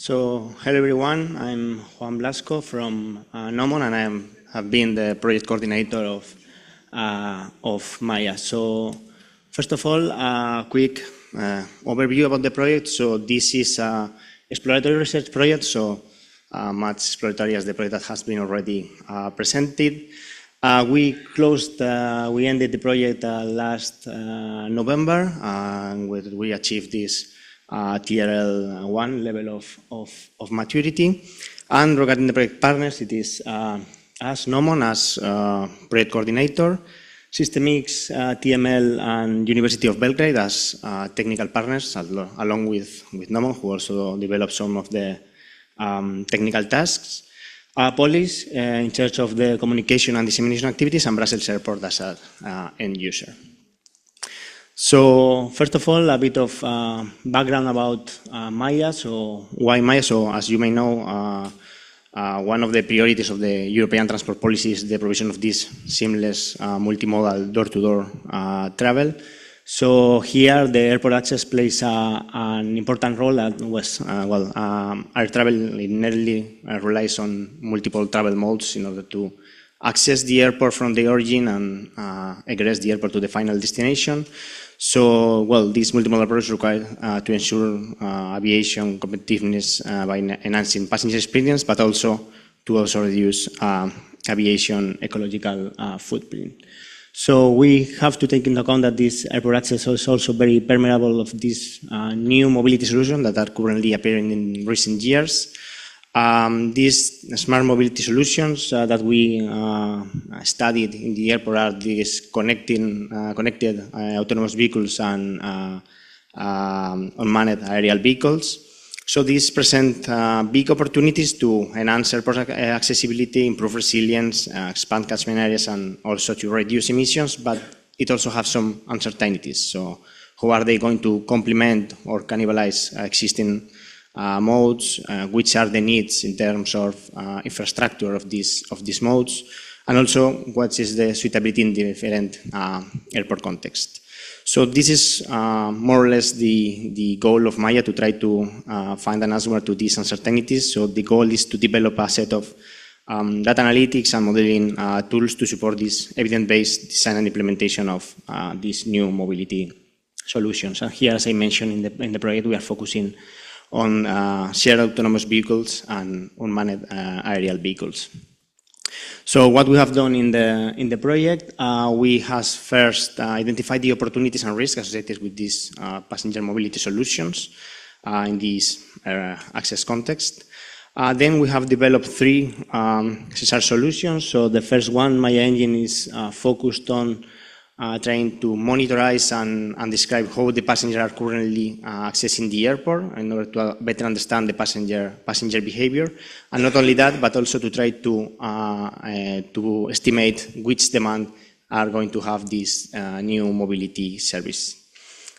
Hello everyone, I'm Juan Blasco from Nommon, and have been the project coordinator of MAIA. So first of all, a quick overview about the project. So this is an exploratory research project, so much exploratory as the project that has been already presented. We ended the project last November, and we achieved this TRL 1 level of maturity. And regarding the project partners, it is us, Nommon, as project coordinator, Systemix, TML, and University of Belgrade as technical partners, along with Nommon, who also developed some of the technical tasks. Polis, in charge of the communication and dissemination activities, and Brussels Airport as an end user. So first of all, a bit of background about MAIA. So why MAIA? So as you may know, one of the priorities of the European transport policy is the provision of this seamless multimodal door-to-door travel. So here the airport access plays an important role. That was, air travel inherently relies on multiple travel modes in order to access the airport from the origin and egress the airport to the final destination. So, this multimodal approach required to ensure aviation competitiveness by enhancing passenger experience, but also to reduce aviation ecological footprint. So we have to take into account that this airport access is also very permeable of these new mobility solutions that are currently appearing in recent years. These smart mobility solutions that we studied in the airport are these connected autonomous vehicles and unmanned aerial vehicles. So these present big opportunities to enhance airport accessibility, improve resilience, expand catchment areas, and also to reduce emissions, but it also has some uncertainties. So how are they going to complement or cannibalize existing modes, which are the needs in terms of infrastructure of these modes, and also what is the suitability in different airport context. So this is more or less the goal of MAIA, to try to find an answer to these uncertainties. So the goal is to develop a set of data analytics and modeling tools to support this evidence-based design and implementation of these new mobility solutions. And here, as I mentioned in the project, we are focusing on shared autonomous vehicles and unmanned aerial vehicles. So what we have done in the project, we have first identified the opportunities and risks associated with these passenger mobility solutions in this access context. Then we have developed three CSR solutions. So the first one, MAIA Engine, is focused on trying to monitorize and describe how the passengers are currently accessing the airport in order to better understand the passenger behavior. And not only that, but also to try to estimate which demand are going to have this new mobility service.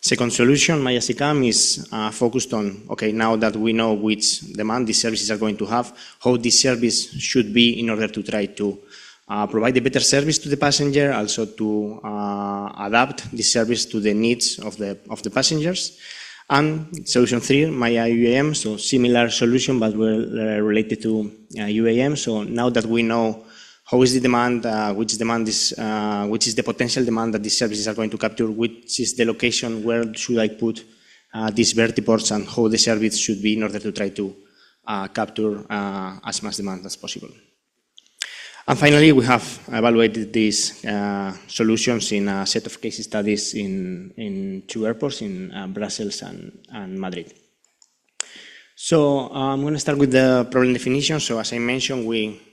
Second solution, MAIA SICAM, is focused on, now that we know which demand these services are going to have, how this service should be in order to try to provide a better service to the passenger, also to adapt the service to the needs of the passengers. And solution 3, MAIA UAM, so similar solution, but related to UAM. So now that we know how is the demand, which is the potential demand that these services are going to capture, which is the location, where should I put these vertiports, and how the service should be in order to try to capture as much demand as possible. And finally, we have evaluated these solutions in a set of case studies in two airports, in Brussels and Madrid. So I'm going to start with the problem definition. So as I mentioned,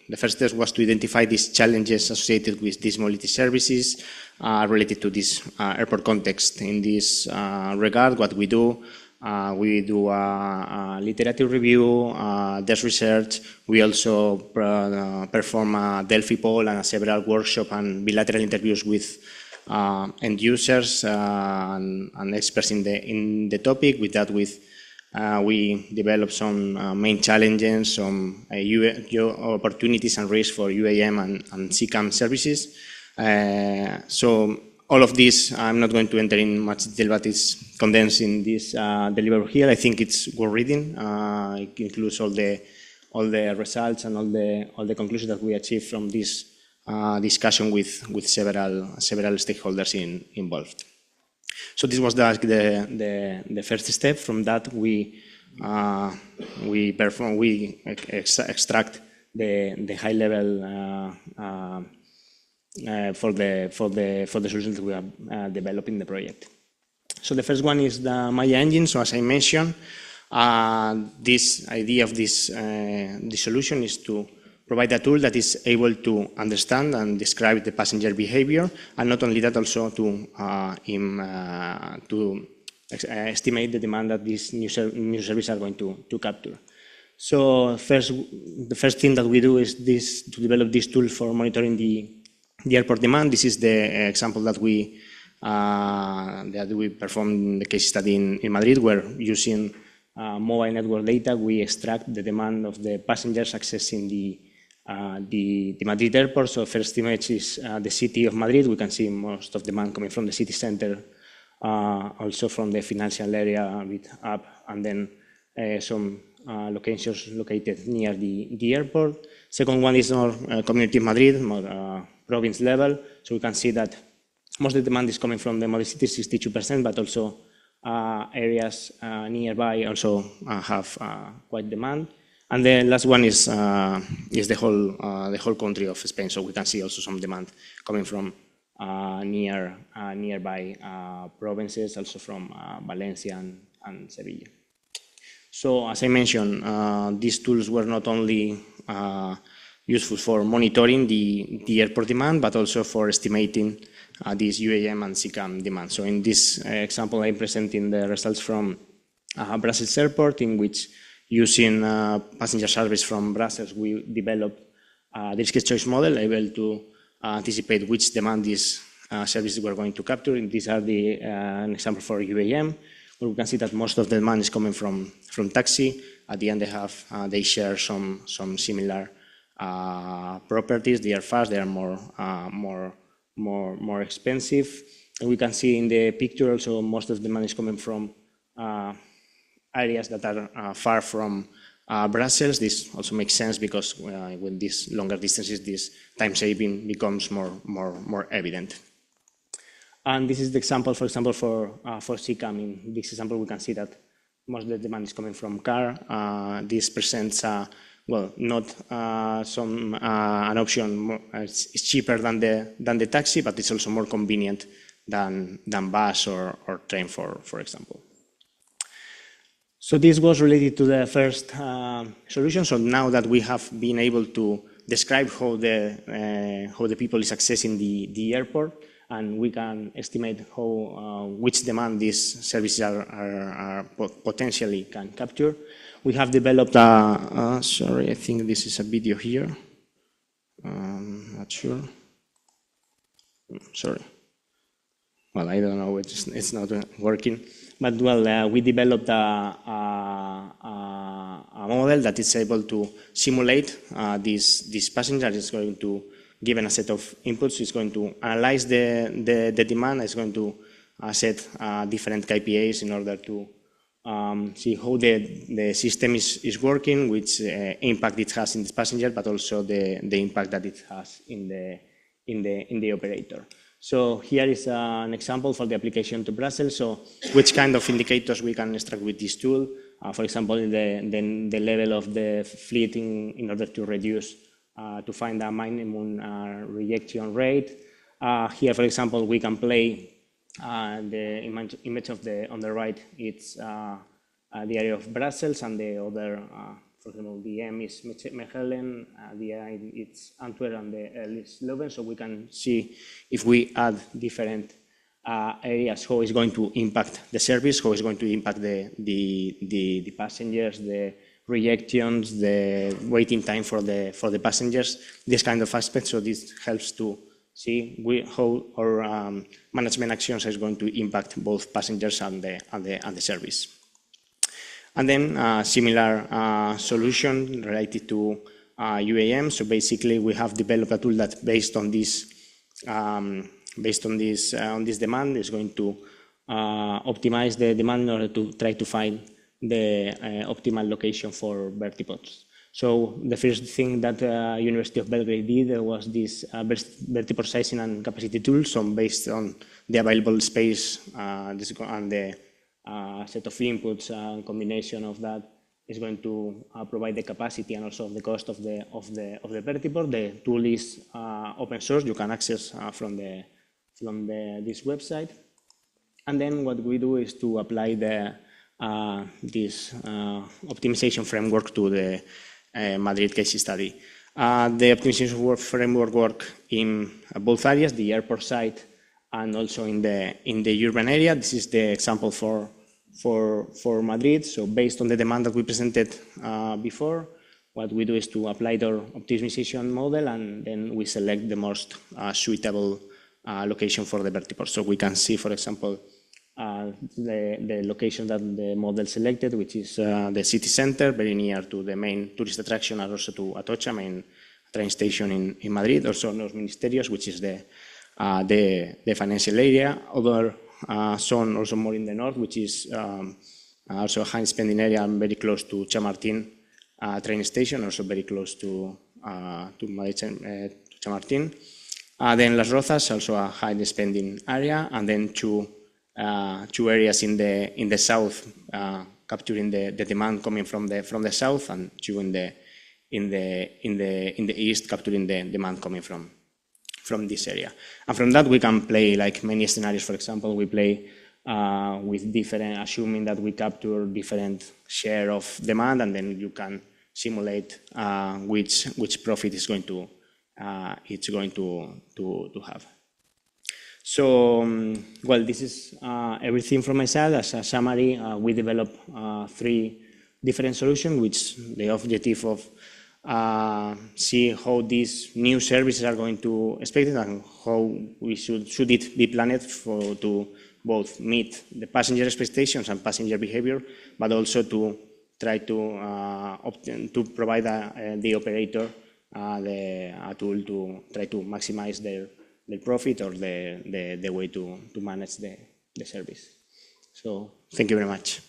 the first test was to identify these challenges associated with these mobility services related to this airport context. In this regard, what we do a literature review, desk research. We also perform a Delphi poll and several workshops and bilateral interviews with end users and experts in the topic. With that, we develop some main challenges, some opportunities and risks for UAM and SICAM services. So all of this, I'm not going to enter in much detail, but it's condensed in this deliverable here. I think it's worth reading. It includes all the results and all the conclusions that we achieved from this discussion with several stakeholders involved. So this was the first step. From that, we extract the high level for the solutions that we are developing the project. So the first one is the MAIA engine. So as I mentioned, this idea of this solution is to provide a tool that is able to understand and describe the passenger behavior, and not only that, also to estimate the demand that these new services are going to capture. So the first thing that we do is to develop this tool for monitoring the airport demand. This is the example that we performed in the case study in Madrid, where using mobile network data, we extract the demand of the passengers accessing the Madrid airport. So first image is the city of Madrid. We can see most of demand coming from the city center, also from the financial area a bit up, and then some locations located near the airport. Second one is more community of Madrid, more province level. So we can see that most of the demand is coming from the model cities, 62%, but also areas nearby also have quite demand. And the last one is the whole country of Spain. So we can see also some demand coming from nearby provinces, also from Valencia and Sevilla. So as I mentioned, these tools were not only useful for monitoring the airport demand, but also for estimating this UAM and CCAM demand. So in this example, I'm presenting the results from Brussels Airport, in which using passenger service from Brussels, we developed the risk choice model, able to anticipate which demand these services were going to capture. And these are an example for UAM, where we can see that most of the demand is coming from taxi. At the end, they share some similar properties. They are fast. They are more expensive. And we can see in the picture also most of the demand is coming from areas that are far from Brussels. This also makes sense because with these longer distances, this time saving becomes more evident. And this is the example, for example, for CCAM. In this example, we can see that most of the demand is coming from car. This presents not an option. It's cheaper than the taxi, but it's also more convenient than bus or train, for example. So this was related to the first solution. So now that we have been able to describe how the people is accessing the airport, and we can estimate which demand these services are potentially can capture, we have developed sorry, I think this is a video here. Not sure. Sorry. Well, I don't know. It's not working. But we developed a model that is able to simulate this passenger. It's going to, given a set of inputs, it's going to analyze the demand. It's going to set different KPIs in order to see how the system is working, which impact it has in this passenger, but also the impact that it has in the operator. So here is an example for the application to Brussels. So which kind of indicators we can extract with this tool? For example, the level of the fleet in order to reduce, to find a minimum rejection rate. Here, for example, we can play the image on the right. It's the area of Brussels, and the other, for example, the M is Mechelen, the I it's Antwerp, and the L is Leuven. So we can see if we add different areas, how it's going to impact the service, how it's going to impact the passengers, the rejections, the waiting time for the passengers, this kind of aspects. So this helps to see how our management actions is going to impact both passengers and the service. And then a similar solution related to UAM. So basically, we have developed a tool that, based on this based on this demand, is going to optimize the demand in order to try to find the optimal location for vertiports. So the first thing that University of Belgrade did was this vertiport sizing and capacity tool. So based on the available space and the set of inputs, combination of that is going to provide the capacity and also the cost of the vertiport. The tool is open source. You can access from this website. And then what we do is to apply this optimization framework to the Madrid case study. The optimization framework works in both areas, the airport side and also in the urban area. This is the example for Madrid. So based on the demand that we presented before, what we do is to apply our optimization model, and then we select the most suitable location for the vertiport. So we can see, for example, the location that the model selected, which is the city center, very near to the main tourist attraction, and also to Atocha, main train station in Madrid. Also Los Ministerios, which is the financial area. Other zone also more in the north, which is also a high spending area and very close to Chamartín train station, also very close to Madrid, Chamartín. Then Las Rozas, also a high spending area, and then two areas in the south, capturing the demand coming from the south, and two in the east, capturing the demand coming from this area. And from that we can play like many scenarios. For example, we play with different, assuming that we capture different share of demand, and then you can simulate which profit is going to it's going to have. So, well, this is everything from my side. As a summary, we developed 3 different solutions, which the objective of see how these new services are going to expect it, and how we should it be planned to both meet the passenger expectations and passenger behavior, but also to try to provide the operator a tool to try to maximize their profit or the way to manage the service. So thank you very much.